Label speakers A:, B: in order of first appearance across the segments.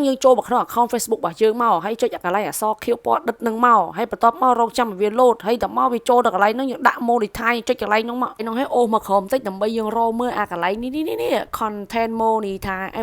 A: យើងចូលមកក្នុង account Facebook របស់យើងមកហើយចុចកន្លែងអក្សរ Q ពណ៌ដិតនឹងមកហើយបន្ទាប់មករកចាំវា load ហើយដល់មកវាចូលដល់កន្លែងហ្នឹងយើងដាក់ monetize ចុចកន្លែងហ្នឹងមកហ្នឹងហើយអូសមកក្រោមបន្តិចដើម្បីយើងរកមើលអាកន្លែងនេះ content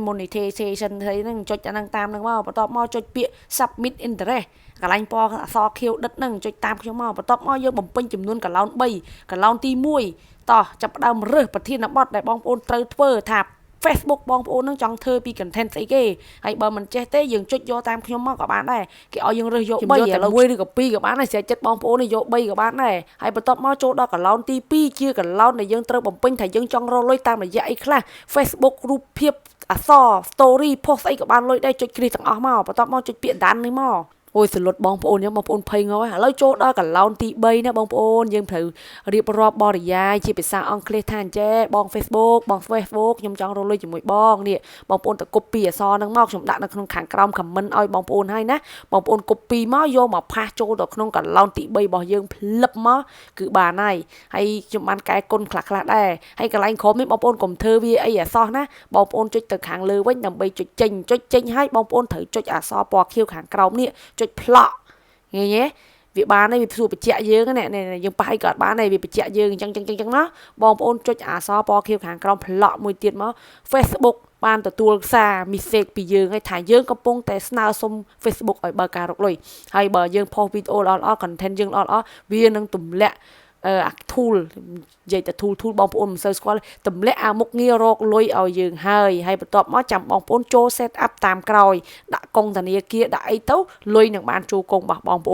A: monetization ហ្នឹងចុចអាហ្នឹងតាមហ្នឹងមកបន្ទាប់មកចុចពាក្យ submit interest កន្លែងពណ៌អក្សរ Q ដិតហ្នឹងចុចតាមខ្ញុំមកបន្ទាប់មកយើងបំពេញចំនួនកន្លោន3កន្លោនទី1តោះចាប់ផ្ដើមរើសប្រធានបទដែលបងប្អូនត្រូវធ្វើថា Facebook បងប្អូននឹងចង់ធ្វើពី content ស្អីគេហើយបើមិនចេះទេយើងចុចយកតាមខ្ញុំមកក៏បានដែរគេឲ្យយើងរើសយក3ឥឡូវ1ឬក៏2ក៏បានដែរស្រេចចិត្តបងប្អូនយក3ក៏បានដែរហើយបន្ទាប់មកចូលដល់កន្លោនទី2ជាកន្លោនដែលយើងត្រូវបំពេញថាយើងចង់រកលុយតាមរយៈអីខ្លះ Facebook រូបភាពអក្សរ story post អីក៏បានលុយដែរចុចគ្រីសទាំងអស់មកបន្ទាប់មកចុចពាក្យដាននេះមកអូយសលុតបងប្អូនខ្ញុំបងប្អូនភ័យងល់ហើយឥឡូវចូលដល់កន្លោនទី3ណាបងប្អូនយើងត្រូវរៀបរាប់បរិយាយជាភាសាអង់គ្លេសថាអញ្ចេះបង Facebook ខ្ញុំចង់រកលុយជាមួយបងនេះបងប្អូនទៅ copy អក្សរហ្នឹងមកខ្ញុំដាក់នៅក្នុងខាងក្រោម comment ឲ្យបងប្អូនហើយណាបងប្អូន copy មកយកមកផាសចូលដល់ក្នុងកន្លោនទី3របស់យើងផ្លឹបមកគឺបានហើយខ្ញុំបានកែគុណខ្លះដែរហើយកន្លែងក្រោមនេះបងប្អូនកុំធ្វើវាអីអសោះណាបងប្អូនចុចទៅខាងលើវិញដើម្បីចុចចេញហើយបងប្អូនត្រូវចុចអក្សរពណ៌ខៀវខាងក្រោមនេះចុចផ្លោះឃើញទេវាបានហើយវាសួរបញ្ជាក់យើងណាយើងប៉ះឲ្យក៏បានដែរវាបញ្ជាក់យើងអញ្ចឹងណាបងប្អូនចុចអក្សរពណ៌ខៀវខាងក្រោមផ្លោះមួយទៀតមក Facebook បានទទួលសារ message ពីយើងឲ្យថាយើងកំពុងតែស្នើសុំ Facebook ឲ្យបើកការរកលុយហើយបើយើង post វីដេអូល្អៗ content យើងល្អៗវានឹងទម្លាក់អា tool និយាយតែ tool បងប្អូនមិនសូវស្គាល់ទម្លាក់អាមុខងាររកលុយឲ្យយើងហើយបន្ទាប់មកចាំបងប្អូនចូល set up តាមក្រោយដាក់កុងធនាគារដាក់អីទៅលុយនឹងបានចូលកុងរបស់បងប្អូន